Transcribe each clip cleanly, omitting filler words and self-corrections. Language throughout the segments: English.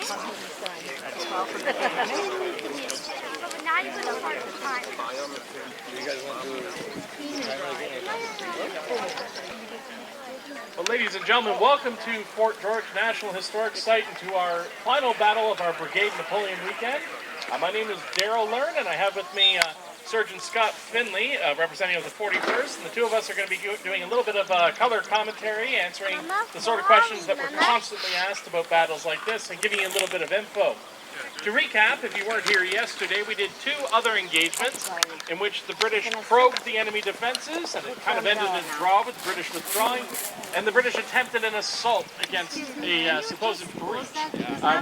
Well, ladies and gentlemen, welcome to Fort George National Historic Site and to our final battle of our Brigade Napoleon weekend. My name is Daryl Learn, and I have with me Surgeon Scott Finley, representing of the 41st, and the two of us are going to be doing a little bit of color commentary, answering the sort of questions that we're constantly asked about battles like this, and giving you a little bit of info. To recap, if you weren't here yesterday, we did two other engagements in which the British probed the enemy defenses, and it kind of ended in a draw with the British withdrawing, and the British attempted an assault against a supposed breach,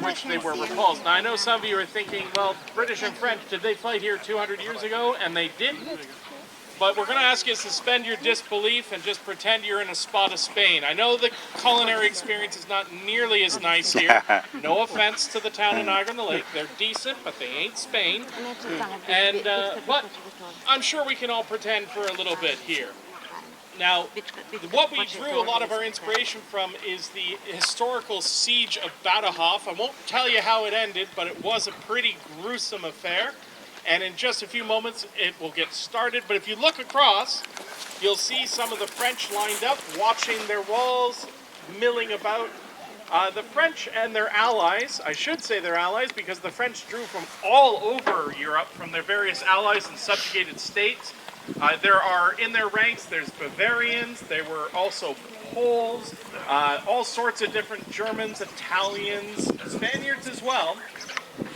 which they were repulsed. Now, I know some of you are thinking, well, British and French, did they fight here 200 years ago? And they didn't. But we're going to ask you to suspend your disbelief and just pretend you're in a spot of Spain. I know the culinary experience is not nearly as nice here. No offense to the town of Niagara-on-the-Lake. They're decent, but they ain't Spain. And but I'm sure we can all pretend for a little bit here. Now, what we drew a lot of our inspiration from is the historical siege of Badajoz. I won't tell you how it ended, but it was a pretty gruesome affair. And in just a few moments, it will get started. But if you look across, you'll see some of the French lined up, watching their walls, milling about. The French and their allies, I should say their allies, because the French drew from all over Europe, from their various allies and subjugated states. There are, in their ranks, there's Bavarians, there were also Poles, all sorts of different Germans, Italians, Spaniards as well.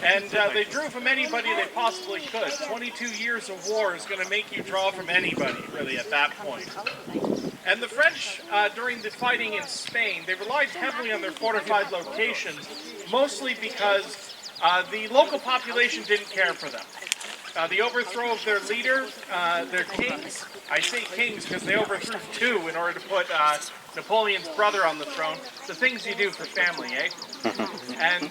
And they drew from anybody they possibly could. 22 years of war is going to make you draw from anybody, really, at that point. And the French, during the fighting in Spain, they relied heavily on their fortified locations, mostly because the local population didn't care for them. The overthrow of their leader, their kings, I say kings because they overthrew two in order to put Napoleon's brother on the throne. The things you do for family, eh? And,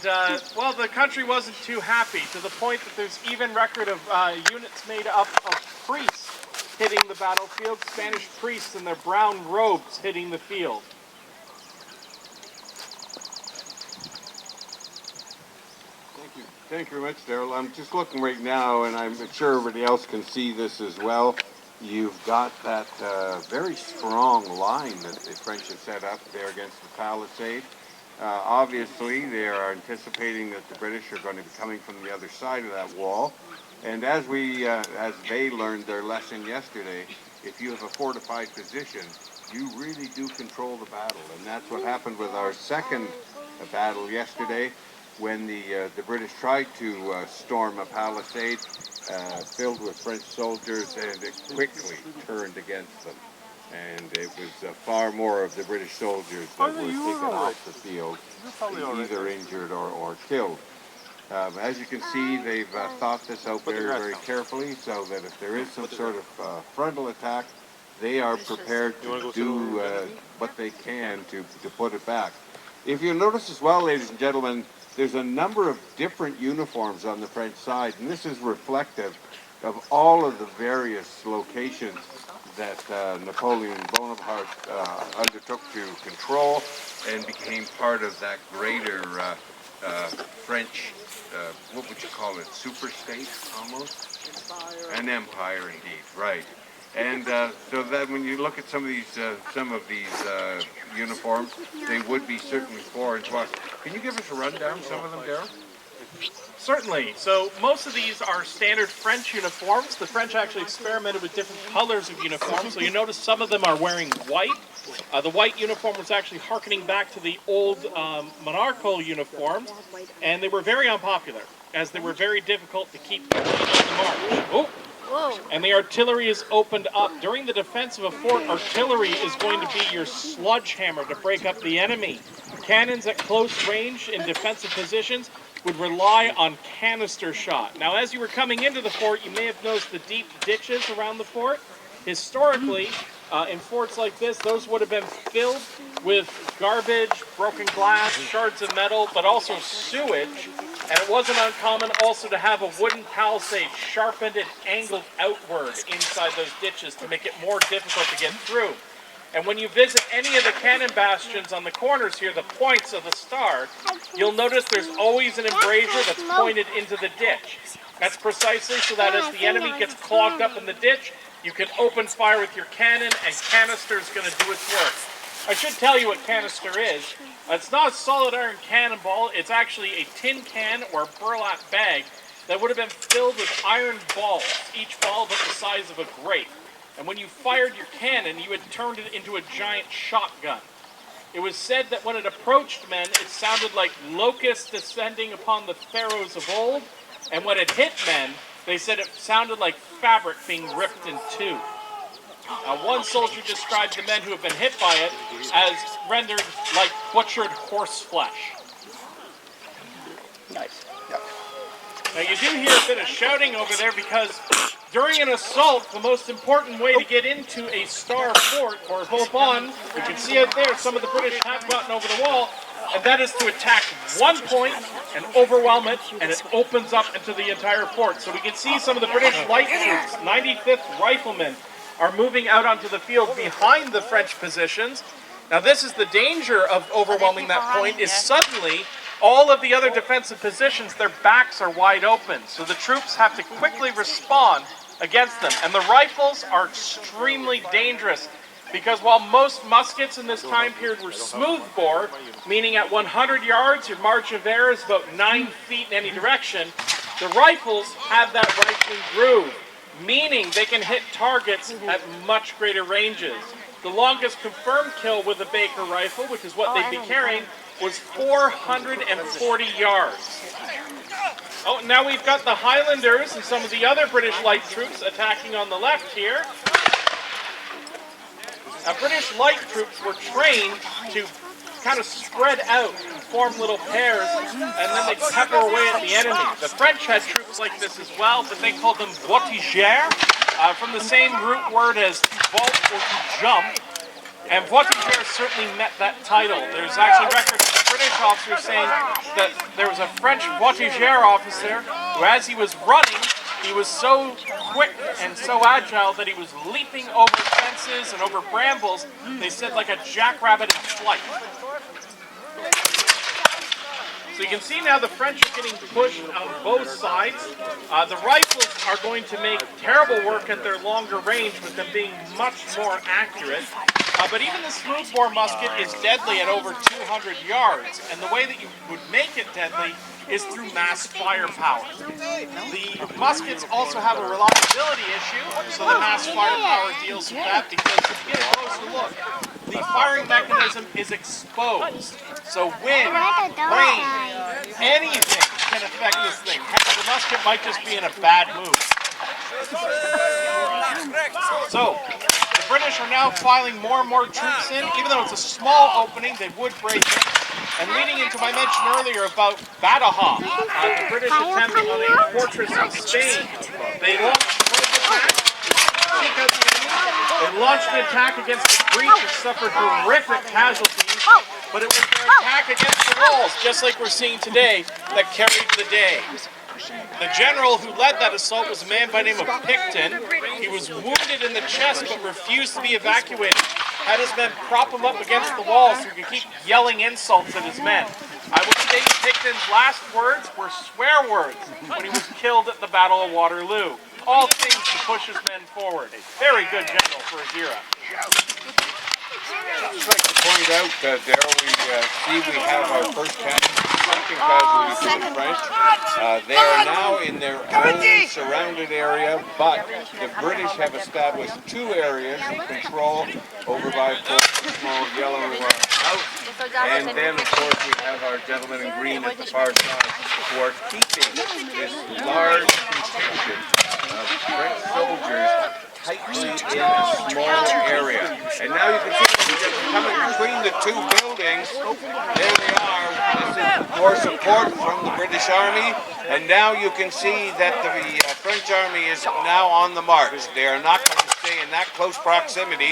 well, the country wasn't too happy, to the point that there's even record of units made up of priests hitting the battlefield, Spanish priests in their brown robes hitting the field. Thank you very much, Daryl. I'm just looking right now, and I'm sure everybody else can see this as well. You've got that very strong line that the French have set up there against the palisade. Obviously, they are anticipating that the British are going to be coming from the other side of that wall. And as they learned their lesson yesterday, if you have a fortified position, you really do control the battle. And that's what happened with our second battle yesterday, when the British tried to storm a palisade filled with French soldiers, and it quickly turned against them. And it was far more of the British soldiers that were taken off the field, either injured or killed. As you can see, they've thought this out very, very carefully, so that if there is some sort of frontal attack, they are prepared to do what they can to put it back. If you notice as well, ladies and gentlemen, there's a number of different uniforms on the French side, and this is reflective of all of the various locations that Napoleon Bonaparte undertook to control and became part of that greater French, what would you call it, super state almost? An empire indeed, right. And so that when you look at some of these uniforms, they would be certainly foreign to us. Can you give us a rundown, some of them, Daryl? Certainly. So most of these are standard French uniforms. The French actually experimented with different colors of uniforms. So you notice some of them are wearing white. The white uniform was actually harkening back to the old monarchical uniforms, and they were very unpopular, as they were very difficult to keep complete on the march. Oh. Whoa. And the artillery is opened up. During the defense of a fort, artillery is going to be your sledgehammer to break up the enemy. Cannons at close range in defensive positions would rely on canister shot. Now, as you were coming into the fort, you may have noticed the deep ditches around the fort. Historically, in forts like this, those would have been filled with garbage, broken glass, shards of metal, but also sewage. And it wasn't uncommon also to have a wooden palisade sharpened and angled outward inside those ditches to make it more difficult to get through. And when you visit any of the cannon bastions on the corners here, the points of the star, you'll notice there's always an embrasure that's pointed into the ditch. That's precisely so that as the enemy gets clogged up in the ditch, you can open fire with your cannon, and canister's going to do its work. I should tell you what canister is. It's not a solid iron cannonball. It's actually a tin can or a burlap bag that would have been filled with iron balls, each ball about the size of a grape. And when you fired your cannon, you had turned it into a giant shotgun. It was said that when it approached men, it sounded like locusts descending upon the pharaohs of old, and when it hit men, they said it sounded like fabric being ripped in two. One soldier described the men who have been hit by it as rendered like butchered horse flesh. Nice. Now you do hear a bit of shouting over there because during an assault, the most important way to get into a star fort or Vauban, you can see out there some of the British have gotten over the wall, and that is to attack one point and overwhelm it, and it opens up into the entire fort. So we can see some of the British light troops, 95th Riflemen, are moving out onto the field behind the French positions. Now this is the danger of overwhelming that point, is suddenly all of the other defensive positions, their backs are wide open. So the troops have to quickly respond against them. And the rifles are extremely dangerous because while most muskets in this time period were smoothbore, meaning at 100 yards, your margin of error is about 9 feet in any direction, the rifles have that rifling groove, meaning they can hit targets at much greater ranges. The longest confirmed kill with a Baker rifle, which is what they'd be carrying, was 440 yards. Oh, now we've got the Highlanders and some of the other British light troops attacking on the left here. Now, British light troops were trained to kind of spread out and form little pairs, and then they pepper away at the enemy. The French had troops like this as well, but they called them voltigeurs, from the same root word as vault or to jump. And voltigeurs certainly met that title. There's actually records of British officers saying that there was a French voltigeur officer who, as he was running, he was so quick and so agile that he was leaping over fences and over brambles, they said like a jackrabbit in flight. So you can see now the French are getting pushed on both sides. The rifles are going to make terrible work at their longer range with them being much more accurate. But even the smoothbore musket is deadly at over 200 yards. And the way that you would make it deadly is through mass firepower. The muskets also have a reliability issue, so the mass firepower deals with that because if you get a closer look, the firing mechanism is exposed. So wind, rain, anything can affect this thing. The musket might just be in a bad mood. So, the British are now filing more and more troops in. Even though it's a small opening, they would break it. And leading into my mention earlier about Badajoz, the British attempting on a fortress in Spain. They launched an attack against the breach, which suffered horrific casualties, but it was their attack against the walls, just like we're seeing today, that carried the day. The general who led that assault was a man by the name of Picton. He was wounded in the chest but refused to be evacuated. Had his men prop him up against the wall so he could keep yelling insults at his men. I would say Picton's last words were swear words when he was killed at the Battle of Waterloo. All things to push his men forward. A very good general for his era. I'd like to point out, Daryl, we have our first second casualties to the French. They are now in their own surrounded area, but the British have established two areas of control over by the small yellow house. And then, of course, we have our gentlemen in green at the far side who are keeping this large contingent of French soldiers tightly in a small area. And now you can see them coming between the two buildings. There they are. This is more support from the British Army. And now you can see that the French Army is now on the march. They are not going to stay in that close proximity.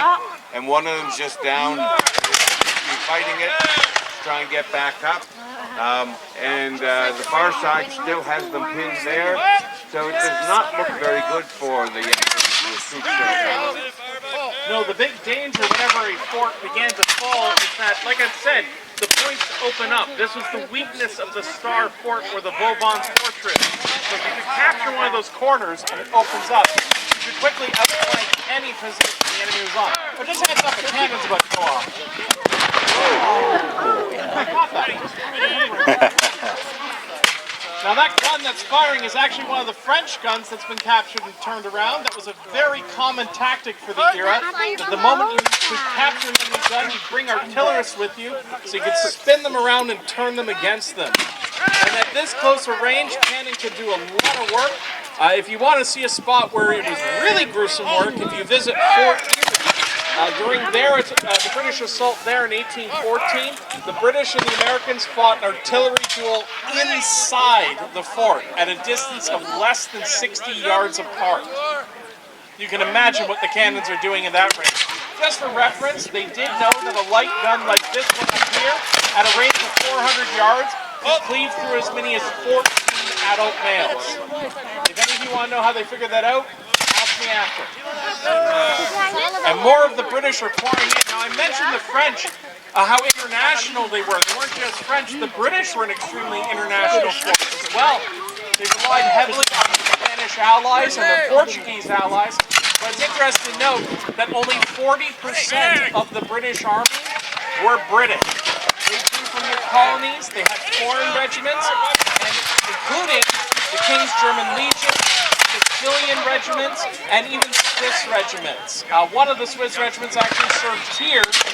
And one of them's just down. He's fighting it, try and get back up. The far side still has them pinned there. So it does not look very good for the troops. No, the big danger whenever a fort began to fall is that, like I said, the points open up. This was the weakness of the Star Fort or the Vauban's fortress. So if you could capture one of those corners and it opens up, you could quickly outflank any position the enemy was on. But just heads up, the cannon's about to go off. I caught that. Now that gun that's firing is actually one of the French guns that's been captured and turned around. That was a very common tactic for the era. That the moment you could capture an enemy gun, you bring artillerists with you, so you could spin them around and turn them against them. And at this closer range, cannon could do a lot of work. If you want to see a spot where it was really gruesome work, if you visit Fort Erie, during the British assault there in 1814, the British and the Americans fought an artillery duel inside the fort at a distance of less than 60 yards apart. You can imagine what the cannons are doing in that range. Just for reference, they did know that a light gun like this one up here, at a range of 400 yards, could cleave through as many as 14 adult males. If any of you want to know how they figured that out, ask me after. And more of the British are pouring in. Now I mentioned the French, how international they were. They weren't just French. The British were an extremely international force as well. They relied heavily on the Spanish allies and their Portuguese allies. But it's interesting to note that only 40% of the British army were British. They drew from their colonies. They had foreign regiments, and including the King's German Legion, Sicilian regiments, and even Swiss regiments. One of the Swiss regiments actually served here in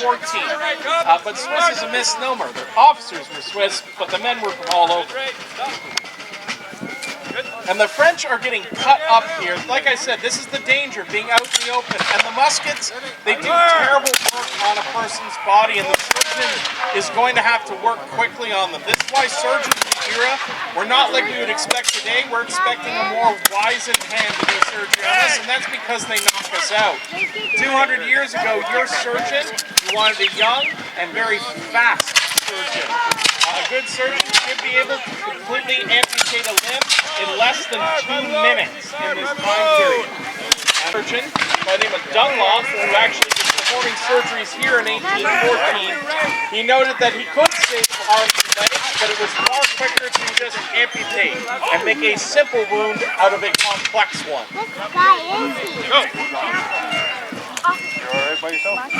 1814. But Swiss is a misnomer. Their officers were Swiss, but the men were from all over. And the French are getting cut up here. Like I said, this is the danger, being out in the open. And the muskets, they do terrible work on a person's body, and the surgeon is going to have to work quickly on them. This is why surgeons in the era were not like we would expect today. We're expecting a more wizened hand to do surgery on us, and that's because they knock us out. 200 years ago, your surgeon, you wanted a young and very fast surgeon. A good surgeon should be able to completely amputate a limb in less than 2 minutes in this time period. A surgeon by the name of Dunlop, who actually was performing surgeries here in 1814, he noted that he could save arms and legs, but it was far quicker to just amputate and make a simple wound out of a complex one. Go!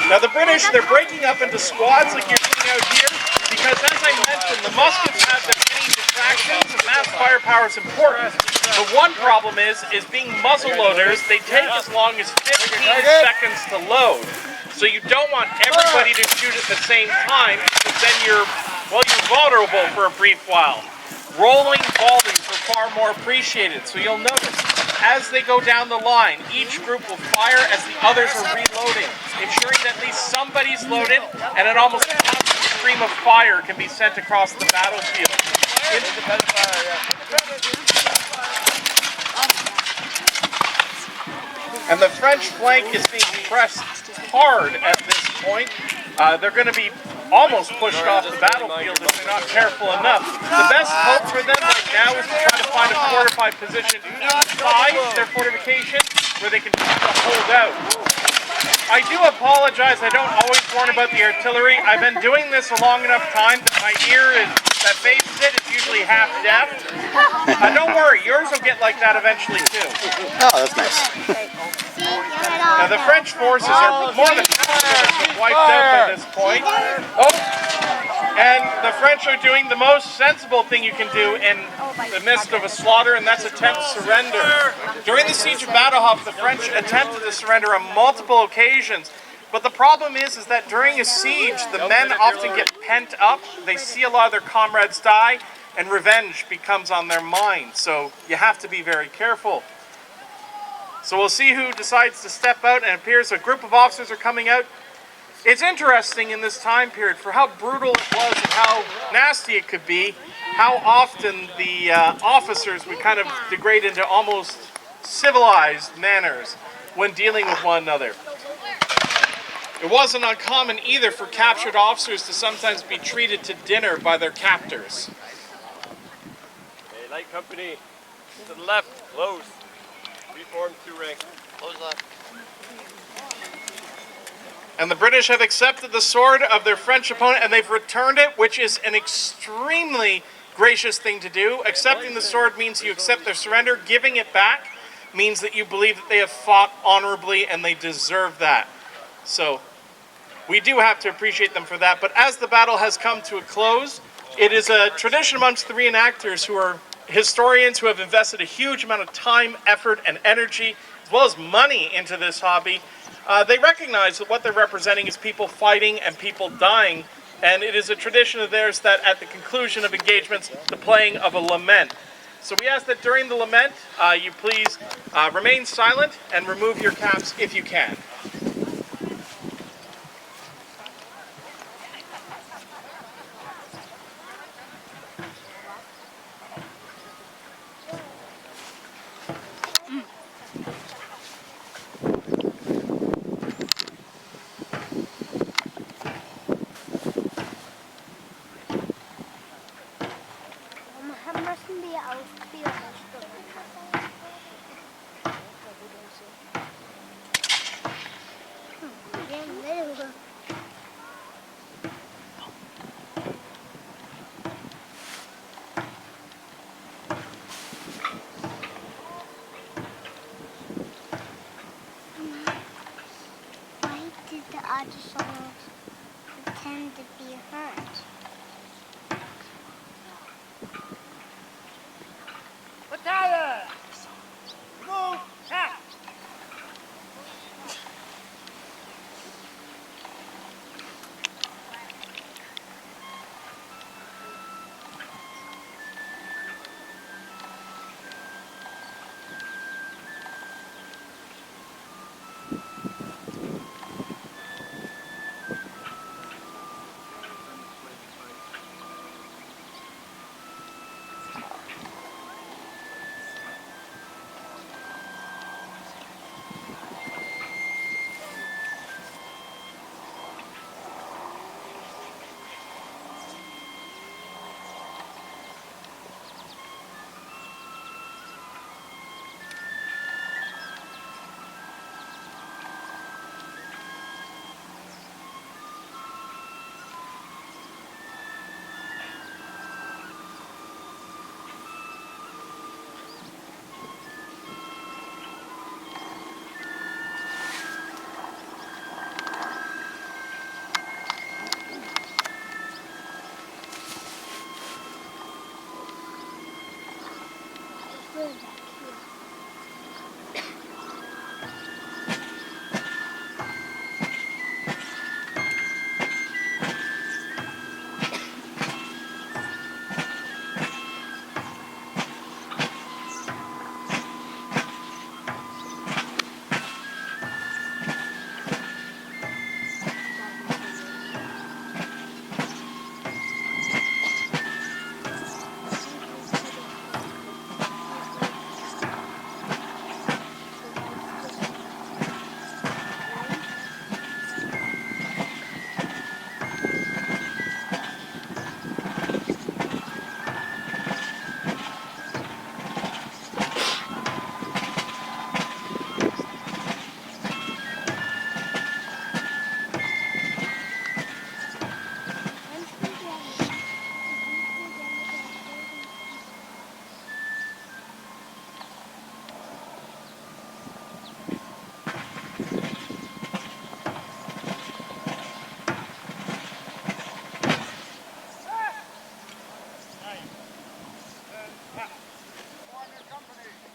Now the British, they're breaking up into squads like you're seeing out here, because as I mentioned, the muskets have their many detractions and mass firepower is important. The one problem is being muzzle loaders, they take as long as 15 seconds to load. So you don't want everybody to shoot at the same time, because then you're vulnerable for a brief while. Rolling volleys are far more appreciated, so you'll notice as they go down the line, each group will fire as the others are reloading, ensuring that at least somebody's loaded and an almost constant stream of fire can be sent across the battlefield. And the French flank is being pressed hard at this point. They're going to be almost pushed off the battlefield if they're not careful enough. The best hope for them right now is to try to find a fortified position inside their fortification where they can hold out. I do apologize, I don't always warn about the artillery. I've been doing this a long enough time that my ear that faces it is usually half deaf. Don't worry, yours will get like that eventually too. Oh, that's nice. Now the French forces are more than wiped out by this point. Oh, and the French are doing the most sensible thing you can do in the midst of a slaughter, and that's attempt surrender. During the siege of Badajoz, the French attempted to surrender on multiple occasions. But the problem is that during a siege, the men often get pent up. They see a lot of their comrades die, and revenge becomes on their mind. So you have to be very careful. So we'll see who decides to step out, and it appears a group of officers are coming out. It's interesting in this time period for how brutal it was and how nasty it could be, how often the officers would kind of degrade into almost civilized manners when dealing with one another. It wasn't uncommon either for captured officers to sometimes be treated to dinner by their captors. Okay, light company, to the left, close. Reform 2 ranks. Close left. And the British have accepted the sword of their French opponent, and they've returned it, which is an extremely gracious thing to do. Accepting the sword means you accept their surrender. Giving it back means that you believe that they have fought honorably and they deserve that. So we do have to appreciate them for that. But as the battle has come to a close, it is a tradition amongst the reenactors, who are historians who have invested a huge amount of time, effort, and energy, as well as money, into this hobby. They recognize that what they're representing is people fighting and people dying, and it is a tradition of theirs that at the conclusion of engagements, the playing of a lament. So we ask that during the lament, you please remain silent and remove your caps if you can. I just don't pretend to be hurt. Battalion! Move! Act!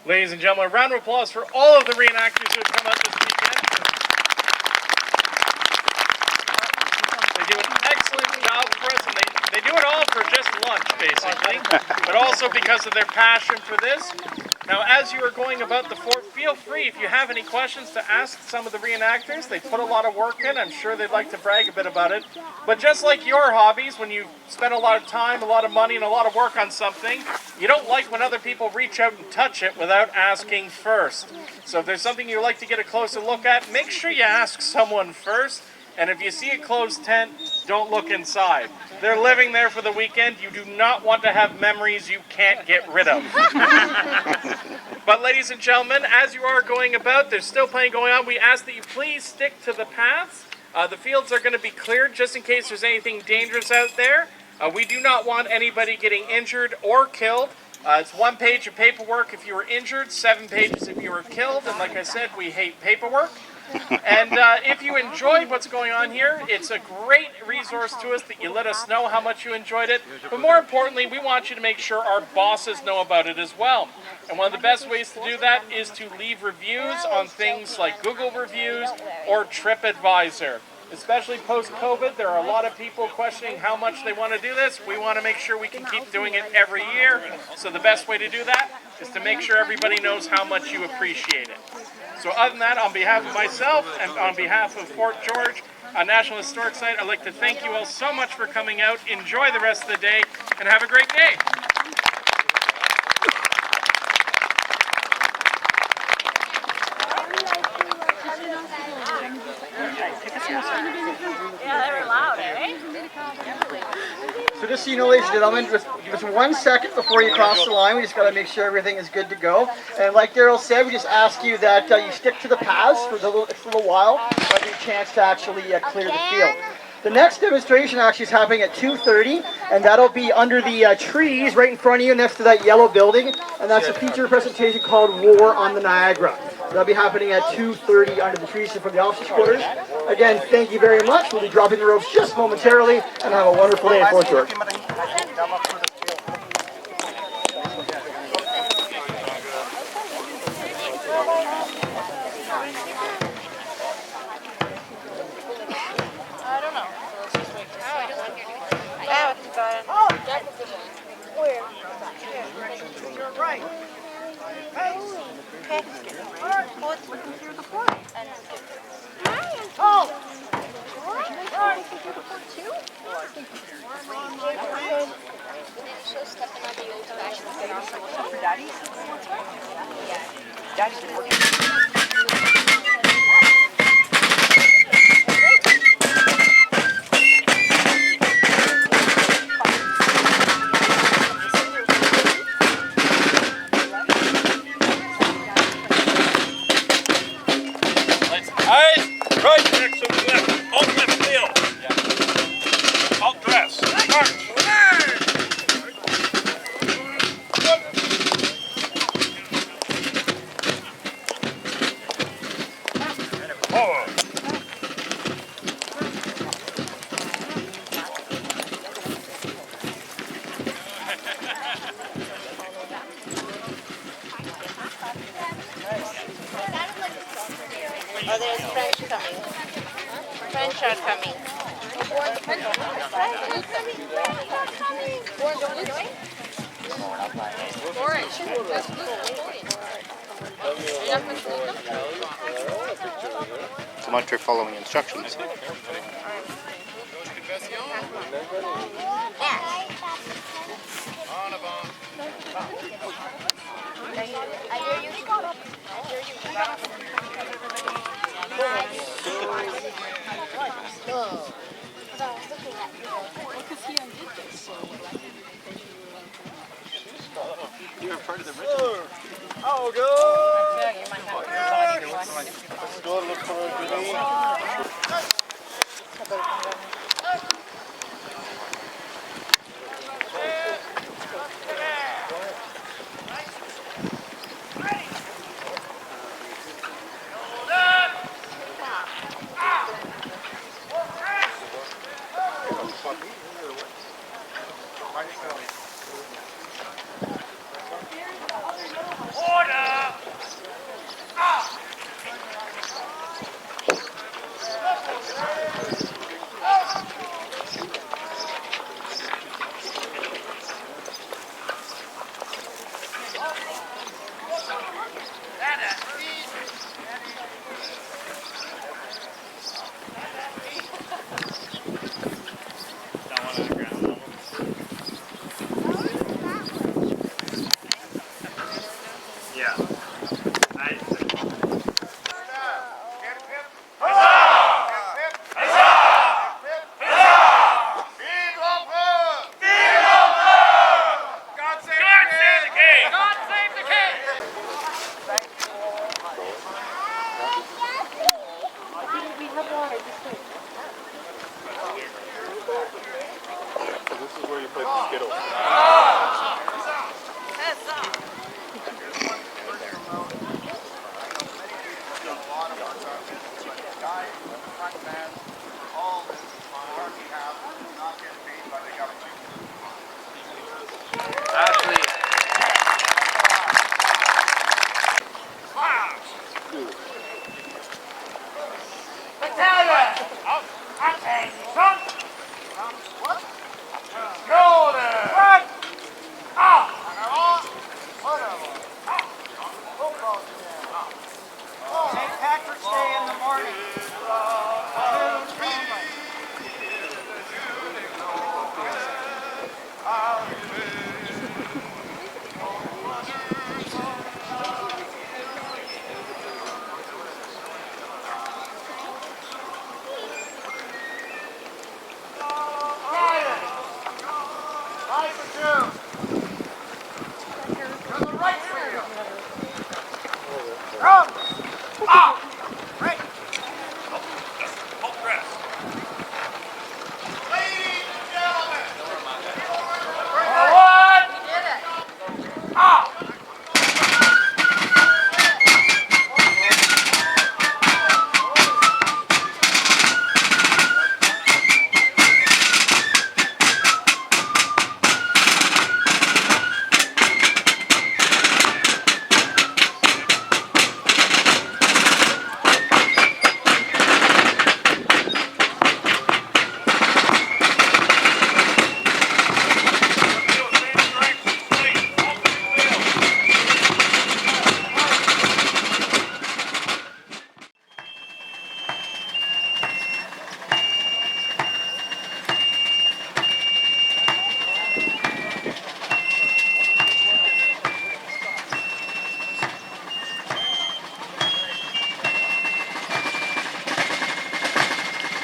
Ladies and gentlemen, a round of applause for all of the reenactors who have come out this weekend. They do an excellent job for us, and they do it all for just lunch, basically, but also because of their passion for this. Now, as you are going about the fort, feel free, if you have any questions, to ask some of the reenactors. They put a lot of work in. I'm sure they'd like to brag a bit about it. But just like your hobbies, when you spend a lot of time, a lot of money, and a lot of work on something, you don't like when other people reach out and touch it without asking first. So if there's something you'd like to get a closer look at, make sure you ask someone first. And if you see a closed tent, don't look inside. They're living there for the weekend. You do not want to have memories you can't get rid of. But ladies and gentlemen, as you are going about, there's still plenty going on. We ask that you please stick to the paths. The fields are going to be cleared just in case there's anything dangerous out there. We do not want anybody getting injured or killed. It's 1 page of paperwork if you were injured, 7 pages if you were killed, and like I said, we hate paperwork. And if you enjoyed what's going on here, it's a great resource to us that you let us know how much you enjoyed it. But more importantly, we want you to make sure our bosses know about it as well. And one of the best ways to do that is to leave reviews on things like Google reviews or TripAdvisor. Especially post-COVID, there are a lot of people questioning how much they want to do this. We want to make sure we can keep doing it every year. So the best way to do that is to make sure everybody knows how much you appreciate it. So other than that, on behalf of myself and on behalf of Fort George, a National Historic Site, I'd like to thank you all so much for coming out. Enjoy the rest of the day and have a great day. Yeah, they were loud, eh? So just so you know, ladies and gentlemen, just give us 1 second before you cross the line. We just got to make sure everything is good to go. And like Daryl said, we just ask you that you stick to the paths for the next little while, so I have a chance to actually clear the field. The next demonstration actually is happening at 2:30, and that'll be under the trees right in front of you next to that yellow building, and that's a feature presentation called War on the Niagara. That'll be happening at 2:30 under the trees from the officers' quarters. Again, thank you very much. We'll be dropping the ropes just momentarily, and have a wonderful day in Fort George. Oh, there's French coming. French are coming. So much for following instructions. You're part of the ritual. Oh, good. Let's go look for a grenade.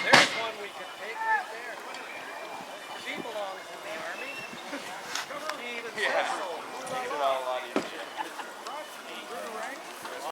There's one we could take right there. She belongs in the army. She even says so.